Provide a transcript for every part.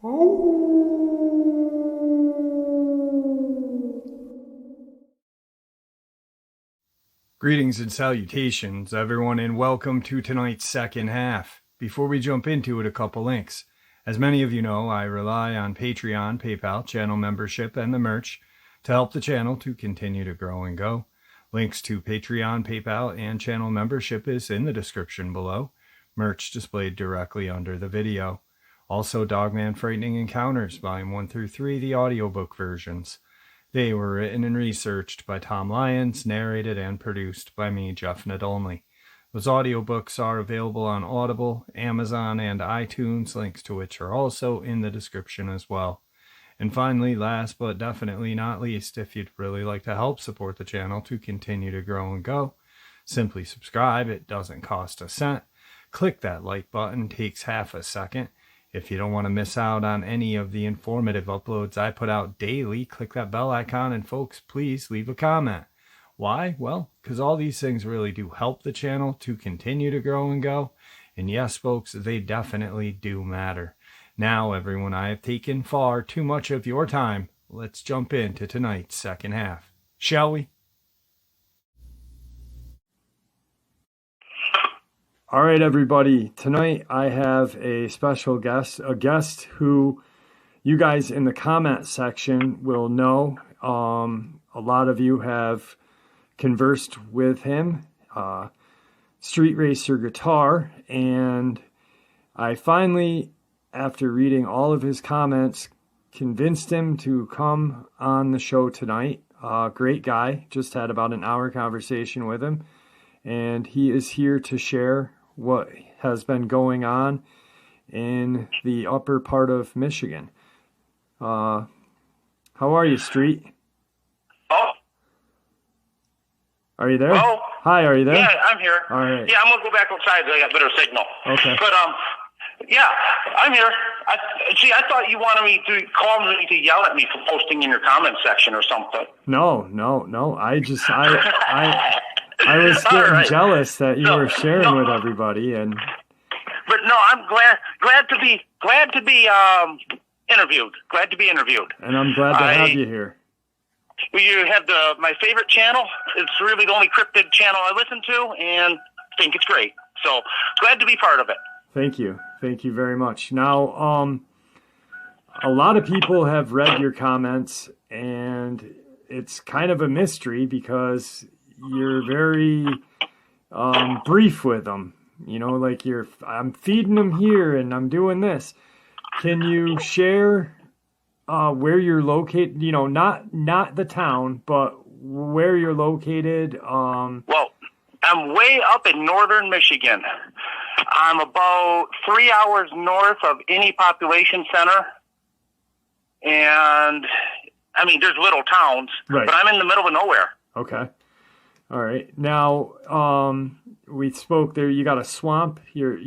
Greetings and salutations, everyone, and welcome to tonight's second half. Before we jump into it, a couple links. As many of you know, I rely on Patreon, PayPal, channel membership, and the merch to help the channel to continue to grow and go. Links to Patreon, PayPal, and channel membership is in the description below. Merch displayed directly under the video. Also, Dogman Frightening Encounters, Volume 1 through 3, the audiobook versions. They were written and researched by Tom Lyons, narrated and produced by me, Jeff Nadolny. Those audiobooks are available on Audible, Amazon, and iTunes, links to which are also in the description as well. And finally, last but definitely not least, if you'd really like to help support the channel to continue to grow and go, simply subscribe. It doesn't cost a cent. Click that like button, takes half a second. If you don't want to miss out on any of the informative uploads I put out daily, click that bell icon, and folks, please leave a comment. Why? Well, because all these things really do help the channel to continue to grow and go. And yes, folks, they definitely do matter. Now, everyone, I have taken far too much of your time. Let's jump into tonight's second half. Shall we? All right, everybody. Tonight I have a special guest, a guest who you guys in the comment section will know. A lot of you have conversed with him, Street Racer Guitar, and I finally, after reading all of his comments, convinced him to come on the show tonight. Great guy. Just had about an hour conversation with him, and he is here to share what has been going on in the upper part of Michigan. How are you, Street? Oh. Are you there? Oh. Hi, are you there? Yeah, I'm here. All right. Yeah, I'm going to go back outside so I got better signal. Okay. But, yeah, I'm here. I thought you wanted me to call me to yell at me for posting in your comment section or something. No. I was getting jealous that you were sharing with everybody, and. But no, I'm glad to be interviewed. Glad to be interviewed. And I'm glad to have you here. You have my favorite channel. It's really the only cryptid channel I listen to, and think it's great. So glad to be part of it. Thank you very much. Now, a lot of people have read your comments, and it's kind of a mystery because you're very brief with them. You know, like I'm feeding them here and I'm doing this. Can you share where you're located? You know, not the town, but where you're located. Well, I'm way up in northern Michigan. I'm about 3 hours north of any population center. And, I mean, there's little towns, right, but I'm in the middle of nowhere. Okay. All right. Now, we spoke there. You got a swamp. You're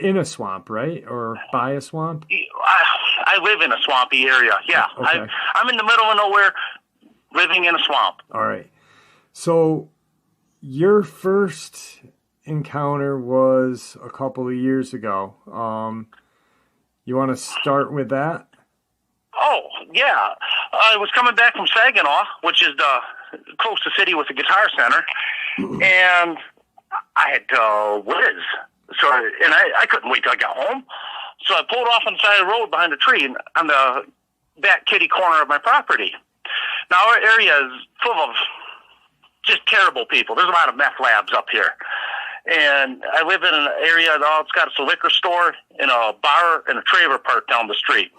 in a swamp, right? Or by a swamp? I live in a swampy area. Yeah. Okay. I'm in the middle of nowhere, living in a swamp. All right. So your first encounter was a couple of years ago. You want to start with that? Oh, yeah. I was coming back from Saginaw, which is the closest city with a guitar center, and I had whiz. So, and I couldn't wait till I got home. So I pulled off on the side of the road behind a tree on the back kitty corner of my property. Now, our area is full of just terrible people. There's a lot of meth labs up here. And I live in an area that's got a liquor store and a bar and a trailer park down the street.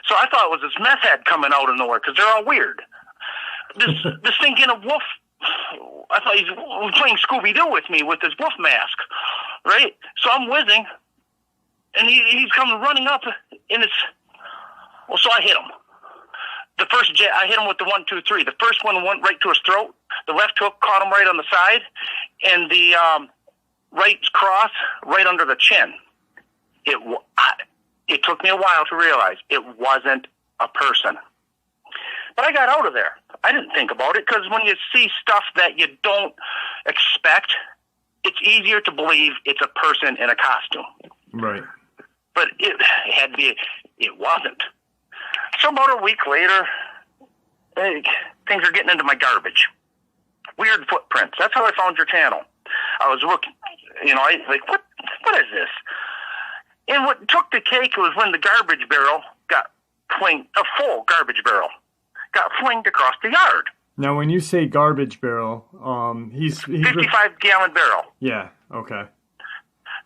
So I thought it was this meth head coming out of nowhere because they're all weird. This thing in a wolf, I thought he was playing Scooby-Doo with me with his wolf mask, right? So I'm whizzing, and he's coming running up, and so I hit him. The first jet, I hit him with the 1, 2, 3. The first one went right to his throat. The left hook caught him right on the side, and the right cross right under the chin. It took me a while to realize it wasn't a person. But I got out of there. I didn't think about it because when you see stuff that you don't expect, it's easier to believe it's a person in a costume. Right. But it had to be. It wasn't. So about a week later, things are getting into my garbage. Weird footprints. That's how I found your channel. I was looking, what is this? And what took the cake was when the garbage barrel got flinged, a full garbage barrel, got flinged across the yard. Now, when you say garbage barrel, he's 55-gallon barrel. Yeah, okay.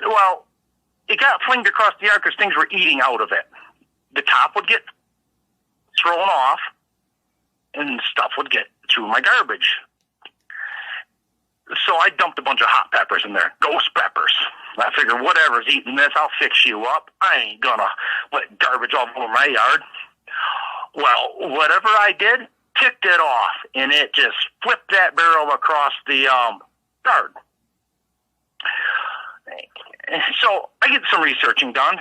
Well, it got flinged across the yard because things were eating out of it. The top would get thrown off, and stuff would get through my garbage. So I dumped a bunch of hot peppers in there, ghost peppers. I figured, whatever's eating this, I'll fix you up. I ain't gonna let garbage all over my yard. Well, whatever I did, ticked it off, and it just flipped that barrel across the yard. So I get some researching done,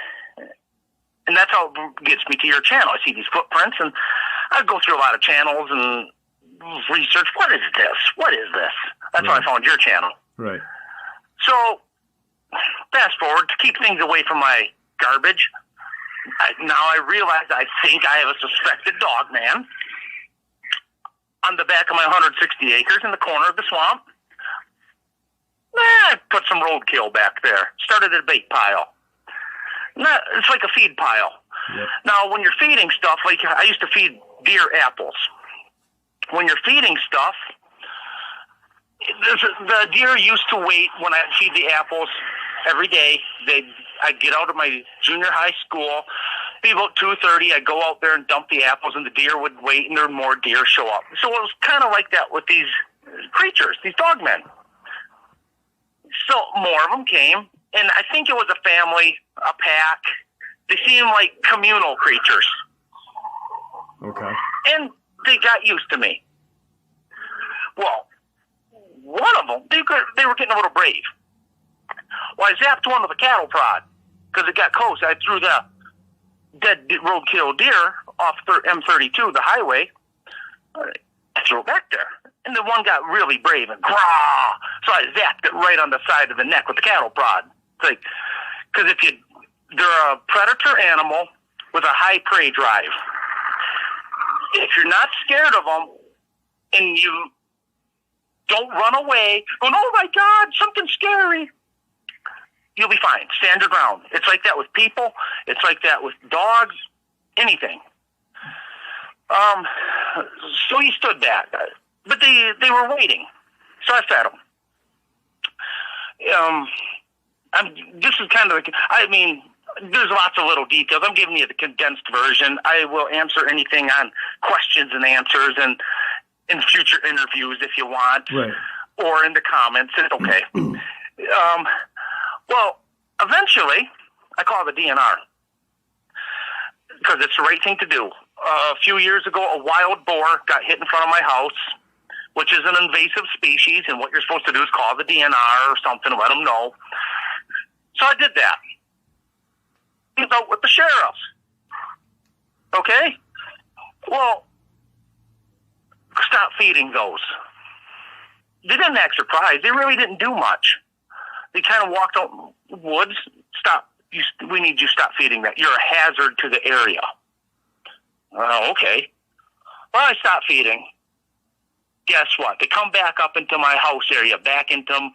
and that's how it gets me to your channel. I see these footprints, and I go through a lot of channels and research, what is this? What is this? That's how I found your channel. Right. So, fast forward, to keep things away from my garbage, now I realize I think I have a suspected Dogman on the back of my 160 acres in the corner of the swamp. I put some roadkill back there. Started a bait pile. It's like a feed pile. Yep. Now, when you're feeding stuff, like I used to feed deer apples. When you're feeding stuff, the deer used to wait when I feed the apples every day. I'd get out of my junior high school, be about 2:30. I'd go out there and dump the apples, and the deer would wait, and there were more deer show up. So it was kind of like that with these creatures, these dogmen. So more of them came, and I think it was a family, a pack. They seemed like communal creatures. Okay. And they got used to me. Well, one of them, they were getting a little brave. Well, I zapped one with a cattle prod because it got close. I threw the dead roadkill deer off M32, the highway. I threw it back there. And the one got really brave and grah. So I zapped it right on the side of the neck with the cattle prod. It's like, because they're a predator animal with a high prey drive. If you're not scared of them and you don't run away, going, oh my God, something scary, you'll be fine. Stand your ground. It's like that with people. It's like that with dogs, anything. So he stood back. But they were waiting. So I fed them. This is kind of like, there's lots of little details. I'm giving you the condensed version. I will answer anything on questions and answers and in future interviews if you want. Right. Or in the comments. It's okay. Well, eventually, I call the DNR. Because it's the right thing to do. A few years ago, a wild boar got hit in front of my house, which is an invasive species, and what you're supposed to do is call the DNR or something, let them know. So I did that. He's out with the sheriffs. Okay? Well, stop feeding those. They didn't act surprised. They really didn't do much. They kind of walked out in the woods. Stop. We need you to stop feeding that. You're a hazard to the area. Oh, okay. Well, I stopped feeding. Guess what? They come back up into my house area, back into them,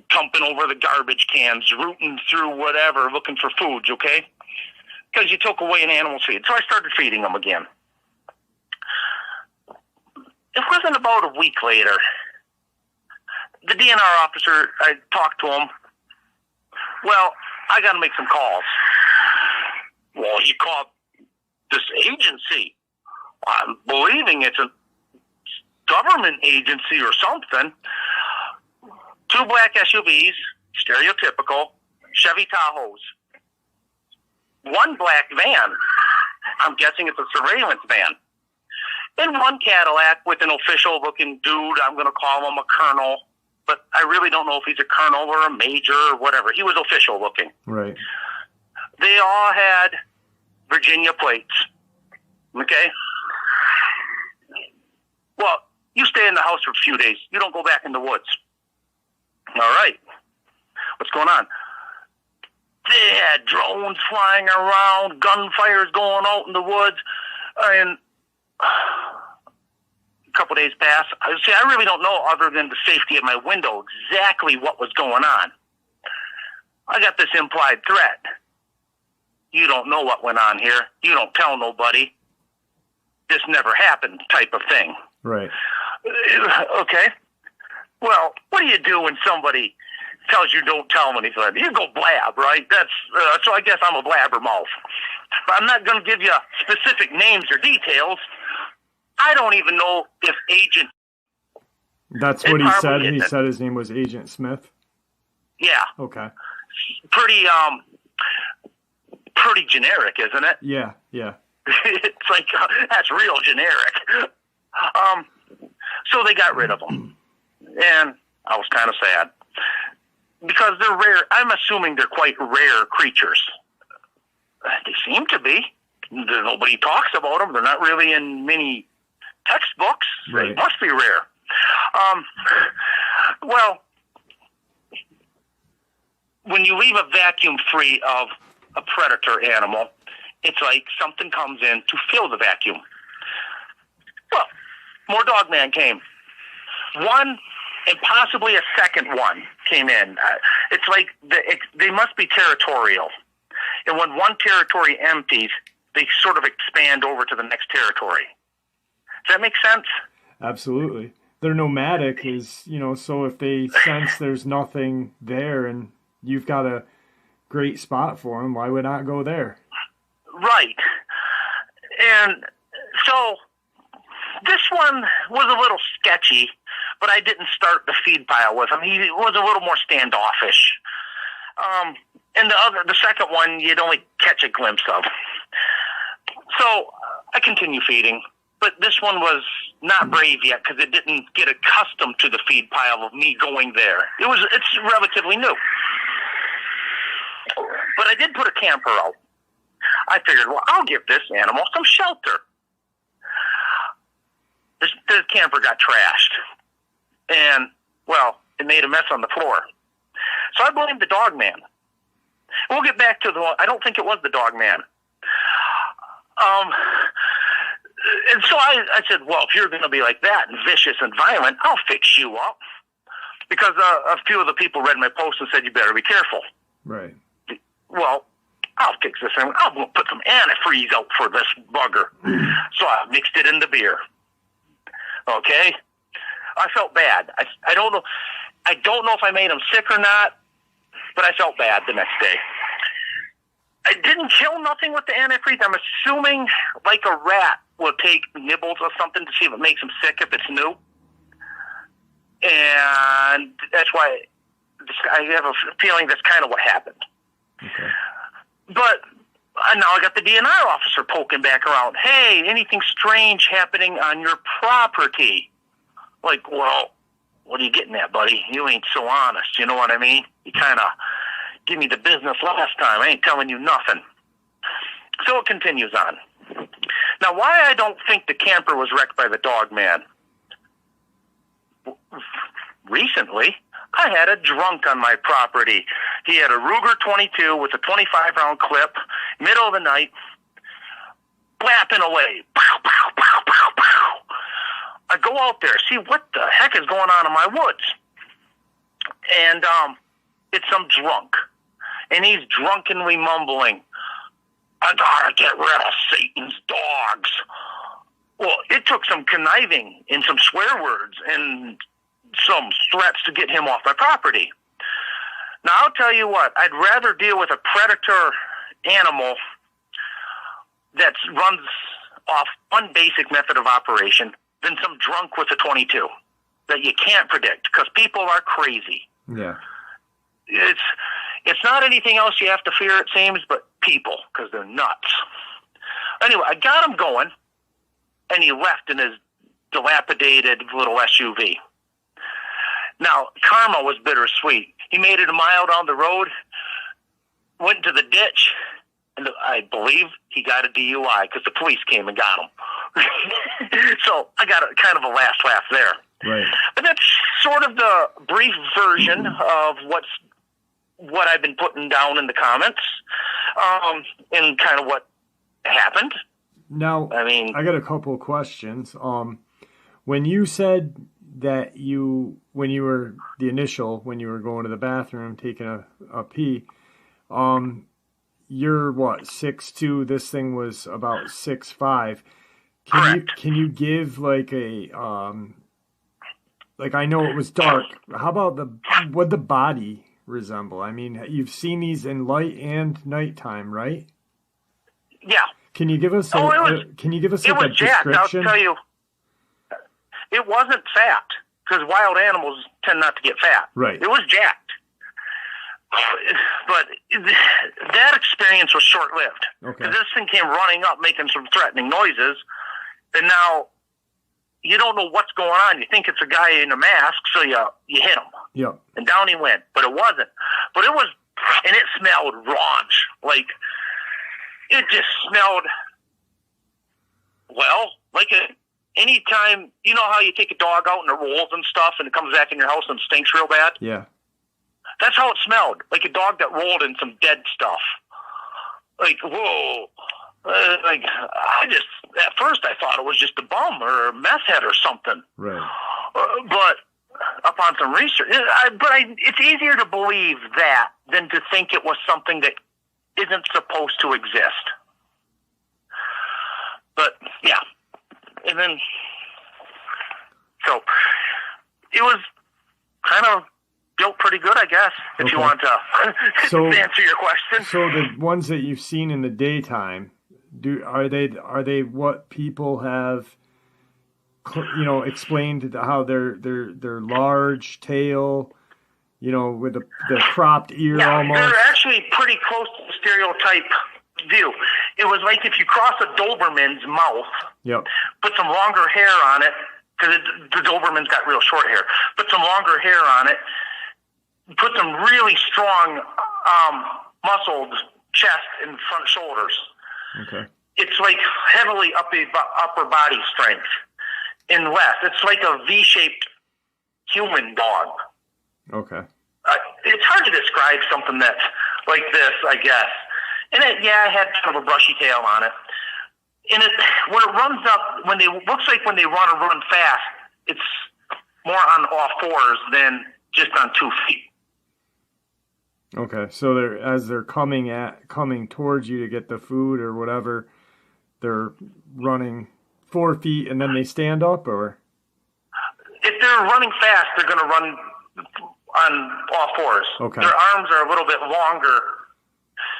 dumping over the garbage cans, rooting through whatever, looking for foods, okay? Because you took away an animal's feed. So I started feeding them again. It wasn't about a week later. The DNR officer, I talked to him. Well, I got to make some calls. Well, he called this agency. I'm believing it's a government agency or something. 2 black SUVs, stereotypical, Chevy Tahoes. 1 black van. I'm guessing it's a surveillance van. And 1 Cadillac with an official-looking dude. I'm going to call him a colonel. But I really don't know if he's a colonel or a major or whatever. He was official-looking. Right. They all had Virginia plates. Okay? Well, you stay in the house for a few days. You don't go back in the woods. All right. What's going on? They had drones flying around, gunfires going out in the woods, and a couple days pass. I really don't know, other than the safety of my window, exactly what was going on. I got this implied threat. You don't know what went on here. You don't tell nobody. This never happened type of thing. Right. Okay. Well, what do you do when somebody tells you don't tell them anything? You go blab, right? So I guess I'm a blabbermouth. But I'm not going to give you specific names or details. I don't even know if Agent... That's what he said? He said his name was Agent Smith? Yeah. Okay. Pretty generic, isn't it? Yeah. It's like, that's real generic. So they got rid of them. And I was kind of sad. Because they're rare. I'm assuming they're quite rare creatures. They seem to be. Nobody talks about them. They're not really in many textbooks. Right. They must be rare. Well, when you leave a vacuum free of a predator animal, it's like something comes in to fill the vacuum. Well, more Dogman came. One, and possibly a second one came in. It's like they must be territorial. And when one territory empties, they sort of expand over to the next territory. Does that make sense? Absolutely. They're nomadic, so if they sense there's nothing there and you've got a great spot for them, why would not go there? Right. And so this one was a little sketchy, but I didn't start the feed pile with him. He was a little more standoffish. And the second one, you'd only catch a glimpse of. So I continue feeding, but this one was not brave yet because it didn't get accustomed to the feed pile of me going there. It's relatively new. But I did put a camper out. I figured, well, I'll give this animal some shelter. The camper got trashed. And, well, it made a mess on the floor. So I blamed the Dogman. We'll get back to I don't think it was the Dogman. And so I said, well, if you're going to be like that and vicious and violent, I'll fix you up. Because a few of the people read my post and said, you better be careful. Right. Well, I'll fix this thing. I'll put some antifreeze out for this bugger. So I mixed it in the beer. Okay? I felt bad. I don't know. I don't know if I made him sick or not, but I felt bad the next day. I didn't kill nothing with the antifreeze. I'm assuming like a rat will take nibbles of something to see if it makes him sick if it's new. And that's why I have a feeling that's kind of what happened. Okay. But now I got the DNR officer poking back around. Hey, anything strange happening on your property? Like, well, what are you getting at, buddy? You ain't so honest. You know what I mean? You kind of give me the business last time. I ain't telling you nothing. So it continues on. Now, why I don't think the camper was wrecked by the Dogman? Recently, I had a drunk on my property. He had a Ruger 22 with a 25-round clip, middle of the night, blapping away. Pow, pow, pow, pow, pow. I go out there, see what the heck is going on in my woods. And it's some drunk. And he's drunkenly mumbling, I gotta get rid of Satan's dogs. Well, it took some conniving and some swear words and some threats to get him off my property. Now, I'll tell you what, I'd rather deal with a predator animal that runs off one basic method of operation than some drunk with a 22 that you can't predict because people are crazy. Yeah. It's not anything else you have to fear, it seems, but people, because they're nuts. Anyway, I got him going, and he left in his dilapidated little SUV. Now, karma was bittersweet. He made it a mile down the road, went into the ditch, and I believe he got a DUI because the police came and got him. So I got kind of a last laugh there. Right. But that's sort of the brief version of what's what I've been putting down in the comments, and kind of what happened. Now, I mean, I got a couple of questions. When you said that when you were going to the bathroom, taking a pee, you're what, 6'2"? This thing was about 6'5". Can you give like a like, I know it was dark. How about what the body resemble? I mean, you've seen these in light and nighttime, right? Yeah. Can you give us a description? I'll tell you, it wasn't fat, because wild animals tend not to get fat. Right. It was jacked. But that experience was short-lived. Okay. Because this thing came running up, making some threatening noises, and now you don't know what's going on. You think it's a guy in a mask, so you hit him. Yep. And down he went. But it wasn't. But it was, and it smelled raunch. Like, it just smelled, well, like anytime, you know how you take a dog out and it rolls and stuff and it comes back in your house and stinks real bad? Yeah. That's how it smelled. Like a dog that rolled in some dead stuff. Like, whoa. At first I thought it was just a bum or a meth head or something. Right. But upon some research, it's easier to believe that than to think it was something that isn't supposed to exist. But yeah, and then so it was kind of built pretty good, I guess, if you want to answer your question. So the ones that you've seen in the daytime, are they what people have, explained how they're large tail, with the cropped ear almost? They're actually pretty close to the stereotype view. It was like if you cross a Doberman's mouth, yep, put some longer hair on it, because the Doberman's got real short hair, put some longer hair on it, put some really strong muscled chest and front shoulders. Okay. It's like heavily upper body strength and less. It's like a V-shaped human dog. Okay. It's hard to describe something that's like this, I guess. And it had kind of a brushy tail on it. And when it runs up, looks like when they run fast, it's more on all fours than just on 2 feet. Okay, so as they're coming towards you to get the food or whatever, they're running 4 feet and then they stand up, or? If they're running fast, they're going to run on all fours. Okay. Their arms are a little bit longer.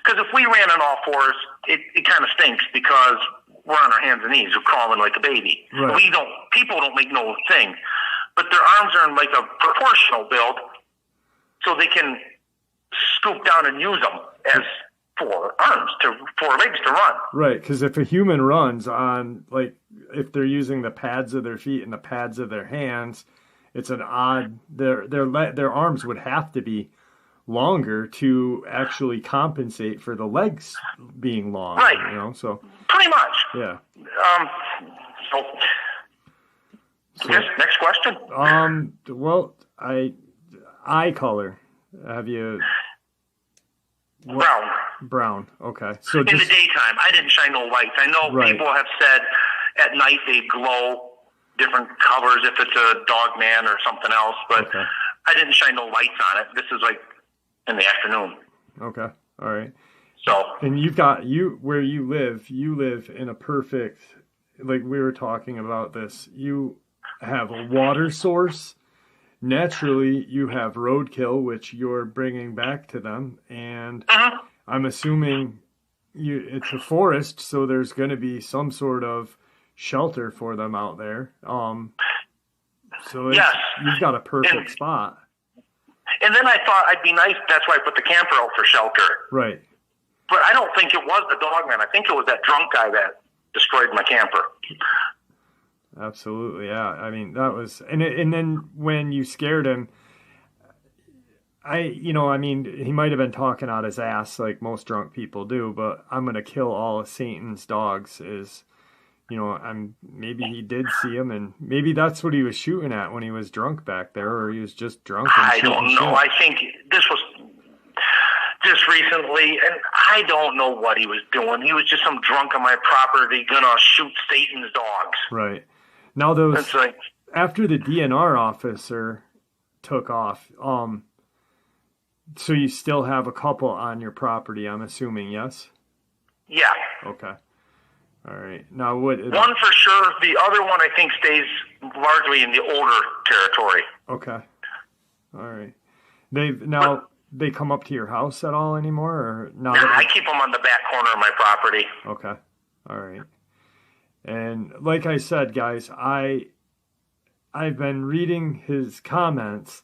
Because if we ran on all fours, it kind of stinks because we're on our hands and knees. We're crawling like a baby. Right. People don't make no thing. But their arms are in like a proportional build, so they can scoop down and use them as four legs to run. Right, because if a human runs on, like, if they're using the pads of their feet and the pads of their hands, it's an odd, their arms would have to be longer to actually compensate for the legs being long. Right. So. Pretty much. Yeah. Next question. Well, eye color. Have you? Brown. Okay. So in the daytime, I didn't shine no lights. I know people have said at night they glow different colors if it's a Dogman or something else, but I didn't shine no lights on it. This is like in the afternoon. Okay. All right. So. And where you live in a perfect, like we were talking about this, you have a water source. Naturally, you have roadkill, which you're bringing back to them, and I'm assuming it's a forest, so there's going to be some sort of shelter for them out there. So you've got a perfect spot. And then I thought I'd be nice. That's why I put the camper out for shelter. Right. But I don't think it was the Dogman. I think it was that drunk guy that destroyed my camper. Absolutely, yeah. I mean, that was, and then when you scared him, he might have been talking out his ass like most drunk people do, but I'm going to kill all of Satan's dogs is, maybe he did see him, and maybe that's what he was shooting at when he was drunk back there, or he was just drunk. I don't know. I think this was, recently, and I don't know what he was doing. He was just some drunk on my property gonna shoot Satan's dogs. Right. Now It's like, after the DNR officer took off, so you still have a couple on your property, I'm assuming, yes? yeah. Okay. All right. Now what? One for sure. The other one, I think, stays largely in the older territory. Okay. All right. They come up to your house at all anymore, or now? Nah, I keep them on the back corner of my property. Okay. All right. And like I said, guys, I've been reading his comments,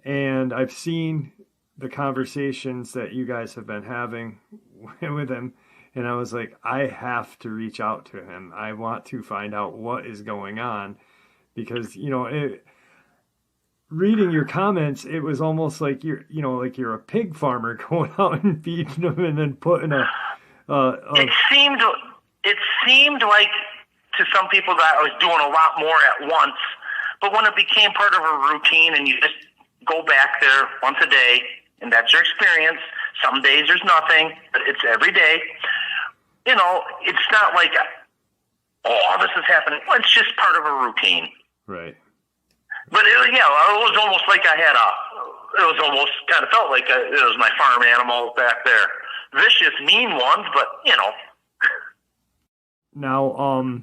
and I've seen the conversations that you guys have been having with him. And I was like, I have to reach out to him. I want to find out what is going on, because, reading your comments, it was almost like you're a pig farmer going out and feeding them and then putting It seemed like to some people that I was doing a lot more at once, but when it became part of a routine and you just go back there once a day and that's your experience, some days there's nothing, but it's every day. It's not like, oh, this is happening. Well, it's just part of a routine. Right. But it was almost like it was almost kind of felt like it was my farm animals back there. Vicious, mean ones, but, Now,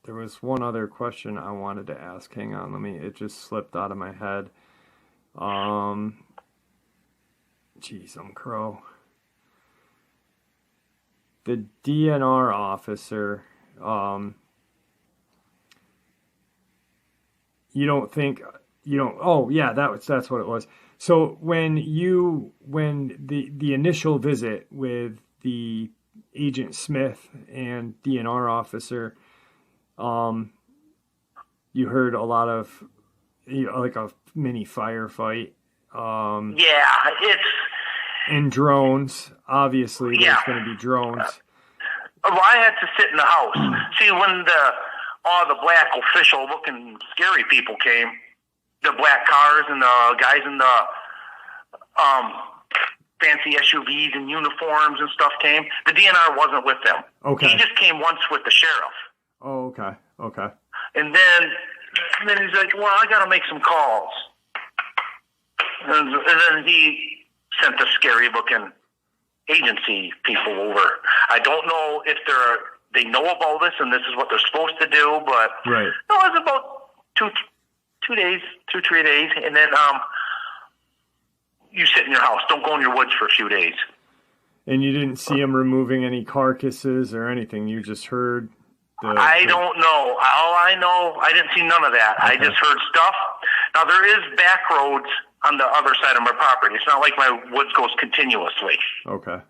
there was one other question I wanted to ask. Hang on, it just slipped out of my head. Geez, I'm crow. The DNR officer, that's what it was. So when the initial visit with the Agent Smith and DNR officer, you heard a lot of, like a mini firefight. And drones, obviously, there's going to be drones. Well, I had to sit in the house. See, when all the black official-looking scary people came, the black cars and the guys in the fancy SUVs and uniforms and stuff came, the DNR wasn't with them. Okay. He just came once with the sheriff. Oh, okay. And then he's like, well, I got to make some calls. And then he sent the scary-looking agency people over. I don't know if they know about this and this is what they're supposed to do, but right. It was about 2 days, 3 days, and then you sit in your house. Don't go in your woods for a few days. And you didn't see them removing any carcasses or anything? You just heard I don't know. All I know, I didn't see none of that. Okay. I just heard stuff. Now, there is back roads on the other side of my property. It's not like my woods goes continuously. Okay.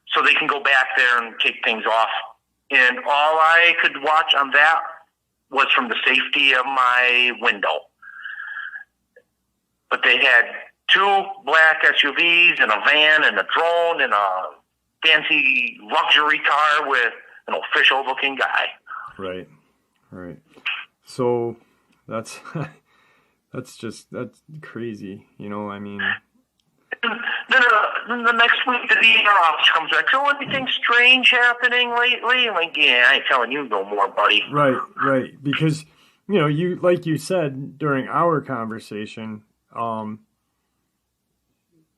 So they can go back there and take things off. And all I could watch on that was from the safety of my window. But they had 2 black SUVs and a van and a drone and a fancy luxury car with an official-looking guy. Right. So that's crazy, I mean. Then the next week, the DNR officer comes back. So anything strange happening lately? I'm like, yeah, I ain't telling you no more, buddy. Right. Because, you, like you said during our conversation,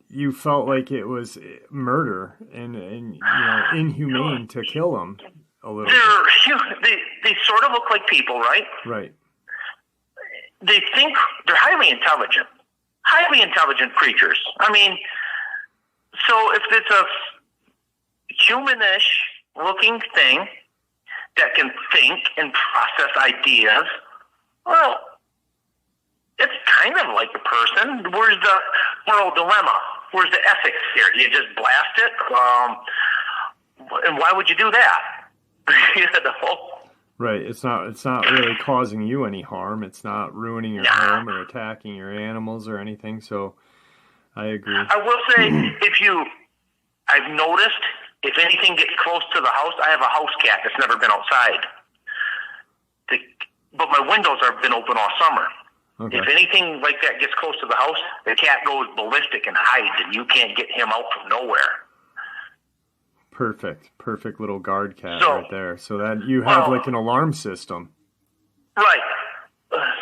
you felt like it was murder and inhumane to kill them a little bit. They sort of look like people, right? Right. They think they're highly intelligent creatures. I mean, so if it's a humanish looking thing that can think and process ideas, well, it's kind of like a person. Where's the moral dilemma? Where's the ethics here? Do you just blast it? And why would you do that? Right. It's not really causing you any harm. It's not ruining your home or attacking your animals or anything. So I agree. I will say, I've noticed if anything gets close to the house, I have a house cat that's never been outside. But my windows have been open all summer. Okay. If anything like that gets close to the house, the cat goes ballistic and hides, and you can't get him out from nowhere. Perfect little guard cat So, right there. So that you have like an alarm system. Right.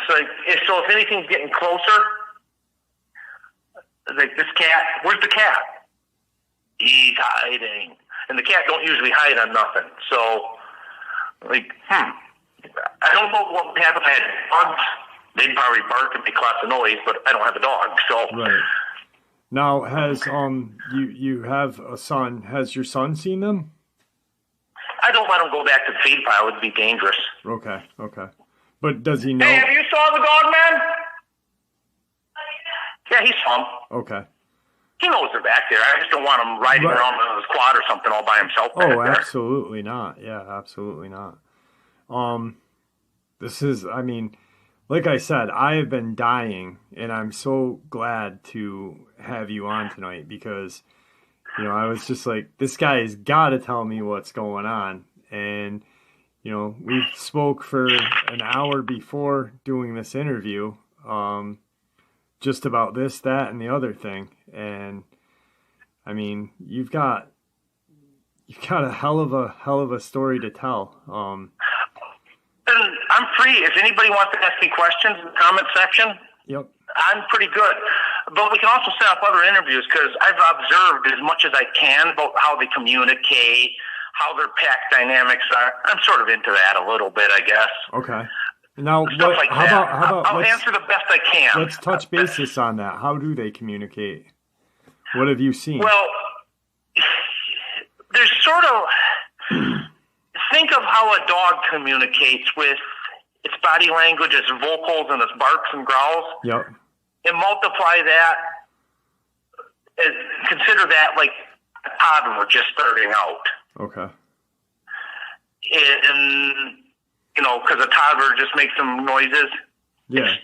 So if anything's getting closer, like this cat, where's the cat? He's hiding. And the cat don't usually hide on nothing. So, I don't know what would happen if I had dogs. They'd probably bark and make lots of noise, but I don't have a dog, so. Right. Now, has you have a son? Has your son seen them? I don't let him go back to the feed pile. It'd be dangerous. Okay. But does he know? Hey, have you saw the Dogman? Yeah, he saw him. Okay. He knows they're back there. I just don't want him riding around on his quad or something all by himself back there. Absolutely not. Yeah, absolutely not. This is, I mean, like I said, I have been dying, and I'm so glad to have you on tonight because, you know, I was just like, this guy has got to tell me what's going on. And, you know, we spoke for an hour before doing this interview, just about this, that, and the other thing. And, I mean, you've got a hell of a story to tell. And I'm free. If anybody wants to ask me questions in the comment section, Yep. I'm pretty good. But we can also set up other interviews because I've observed as much as I can about how they communicate, how their pack dynamics are. I'm sort of into that a little bit, I guess. Okay. Now, Stuff like how that. about I'll answer the best I can. Let's touch basis on that. How do they communicate? What have you seen? Well, there's sort of... Think of how a dog communicates with its body language, its vocals, and its barks and growls. Yep. And multiply that, consider that like a toddler just starting out. Okay. And, you know, because a toddler just makes some noises. Yeah.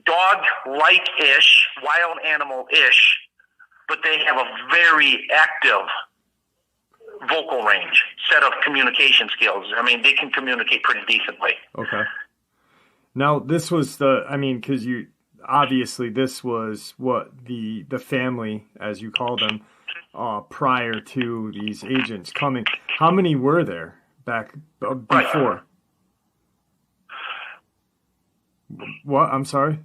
Dog-like-ish, wild animal-ish, but they have a very active vocal range, set of communication skills. I mean, they can communicate pretty decently. Okay. Now, this was because obviously this was what the family, as you call them, prior to these agents coming. How many were there back before? Right. What? I'm sorry?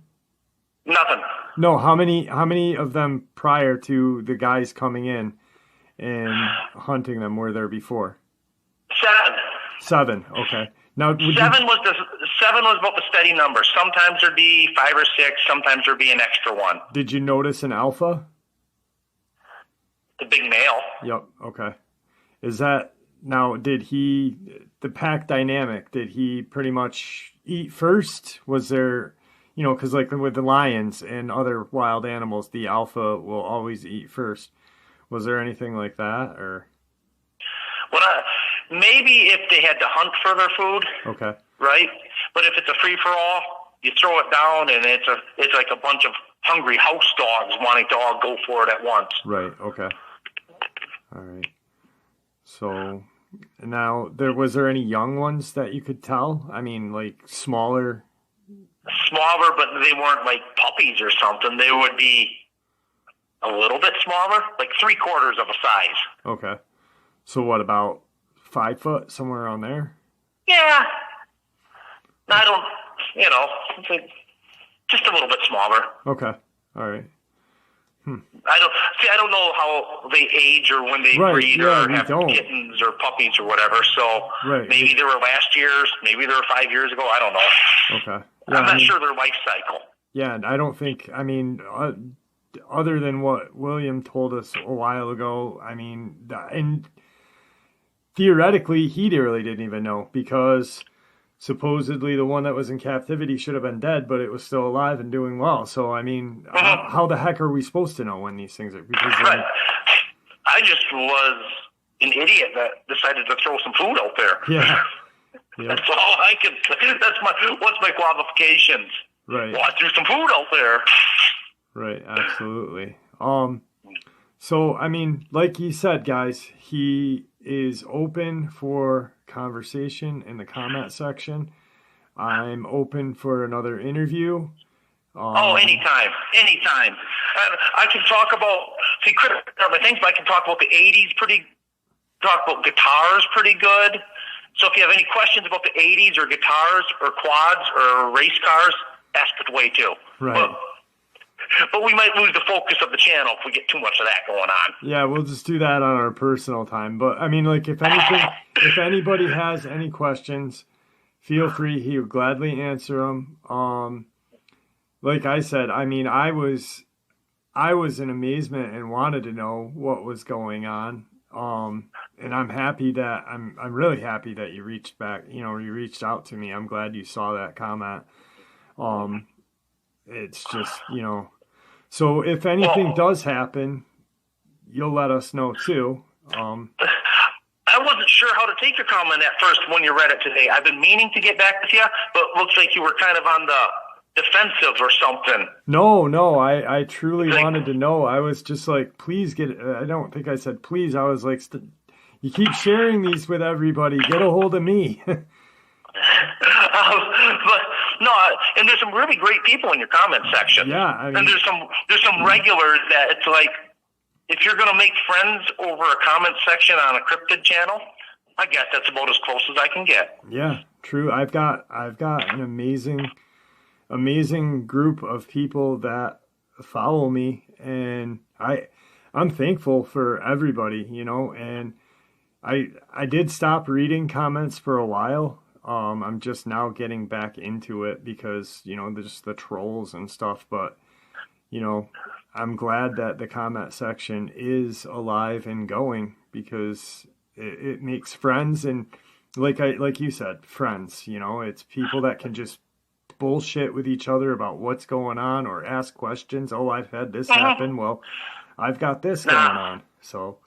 Nothing. No, how many of them prior to the guys coming in and hunting them were there before? 7. Okay. Now, seven was about the steady number. Sometimes there'd be 5 or 6. Sometimes there'd be an extra one. Did you notice an alpha? The big male. Yep. Okay. Is that now? The pack dynamic? Did he pretty much eat first? Was there, you know, because like with the lions and other wild animals, the alpha will always eat first. Was there anything like that, or? Maybe if they had to hunt for their food. Okay. Right? But if it's a free-for-all, you throw it down, and it's like a bunch of hungry house dogs wanting to all go for it at once. Right, okay. All right. So, now, was there any young ones that you could tell? I mean, like, smaller? Smaller, but they weren't like puppies or something. They would be a little bit smaller, like 3/4 of a size. Okay. So what, about 5 foot, somewhere around there? Yeah. I don't, just a little bit smaller. Okay. All right. I don't know how they age or when they breed or have kittens or puppies or whatever. So maybe they were last year's, maybe they were 5 years ago. I don't know. Okay. Yeah, I'm not sure their life cycle. Yeah, I don't think, other than what William told us a while ago, and theoretically, he really didn't even know because supposedly the one that was in captivity should have been dead, but it was still alive and doing well. So, how the heck are we supposed to know when these things are? Because I just was an idiot that decided to throw some food out there. Yeah. Yep. That's all I can say. What's my qualifications? Right. Well, I threw some food out there. Right, absolutely. So, like you said, guys, he is open for conversation in the comment section. I'm open for another interview. Oh, anytime. I can talk about, see, critical things, but I can talk about the 80s talk about guitars pretty good. So if you have any questions about the 80s or guitars or quads or race cars, ask it away too. Right. But we might lose the focus of the channel if we get too much of that going on. Yeah, we'll just do that on our personal time. But I mean, like, if anybody has any questions, feel free. He will gladly answer them. Like I said, I mean, I was in amazement and wanted to know what was going on. And I'm really happy that you reached back, you reached out to me. I'm glad you saw that comment. It's just, so if anything does happen, you'll let us know too. I wasn't sure how to take your comment at first when you read it today. I've been meaning to get back with you, but it looks like you were kind of on the defensive or something. No, I truly wanted to know. I was just like, please I don't think I said please. I was like, you keep sharing these with everybody. Get a hold of me. But no, and there's some really great people in your comment section. Yeah, I mean, and there's some regulars that it's like, if you're going to make friends over a comment section on a cryptid channel, I guess that's about as close as I can get. Yeah, true. I've got an amazing group of people that follow me, and I'm thankful for everybody, and I did stop reading comments for a while. I'm just now getting back into it because, there's the trolls and stuff, but, I'm glad that the comment section is alive and going because it makes friends, and like you said, friends, it's people that can just bullshit with each other about what's going on or ask questions. Oh, I've had this happen. Well, I've got this going on. So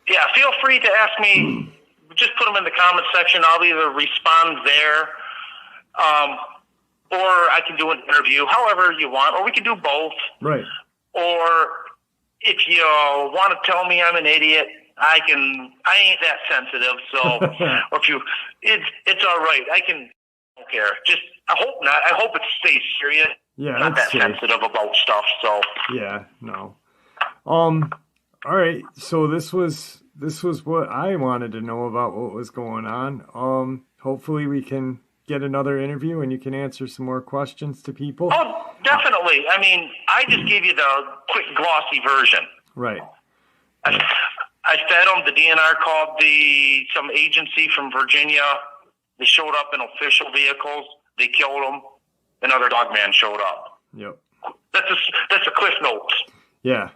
yeah, feel free to ask me. Just put them in the comment section. I'll either respond there, or I can do an interview, however you want, or we can do both. Right. Or if you want to tell me I'm an idiot, I ain't that sensitive. So, or it's all right. I don't care. Just, I hope not. I hope it stays serious. Yeah, I'm not that sensitive about stuff. So yeah, no. All right. So this was what I wanted to know about what was going on. Hopefully we can get another interview and you can answer some more questions to people. Oh, definitely. I mean, I just gave you the quick glossy version. Right. I fed them. The DNR called some agency from Virginia. They showed up in official vehicles. They killed them. Another Dogman showed up. Yep. That's a cliff notes. Yeah.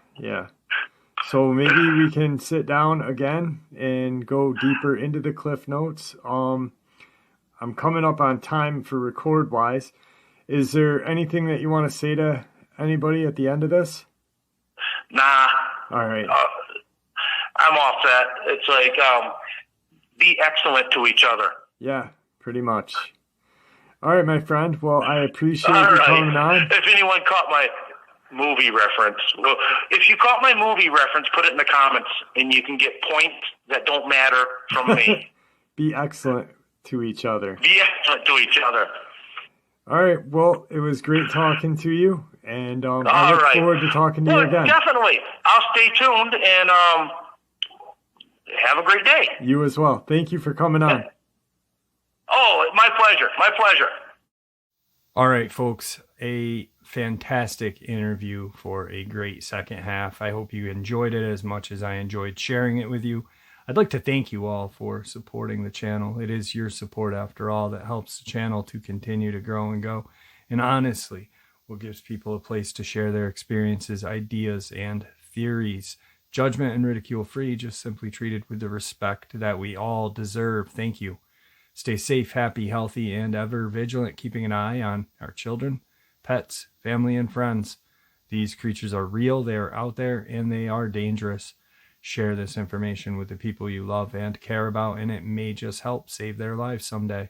So maybe we can sit down again and go deeper into the cliff notes. I'm coming up on time for record wise. Is there anything that you want to say to anybody at the end of this? Nah. All right. I'm all set. It's like, be excellent to each other. Yeah, pretty much. All right, my friend. Well, I appreciate you coming on. If anyone caught my movie reference, well, if you caught my movie reference, put it in the comments, and you can get points that don't matter from me. Be excellent to each other. Be excellent to each other. All right. Well, it was great talking to you, and I look forward to talking to you again. Definitely. I'll stay tuned, and have a great day. You as well. Thank you for coming on. Oh, my pleasure. My pleasure. All right, folks. A fantastic interview for a great second half. I hope you enjoyed it as much as I enjoyed sharing it with you. I'd like to thank you all for supporting the channel. It is your support, after all, that helps the channel to continue to grow and go. And honestly, what gives people a place to share their experiences, ideas, and theories. Judgment and ridicule free, just simply treated with the respect that we all deserve. Thank you. Stay safe, happy, healthy, and ever vigilant, keeping an eye on our children, pets, family, and friends. These creatures are real, they are out there, and they are dangerous. Share this information with the people you love and care about, and it may just help save their lives someday.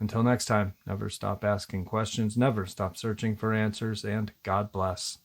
Until next time, never stop asking questions, never stop searching for answers, and God bless.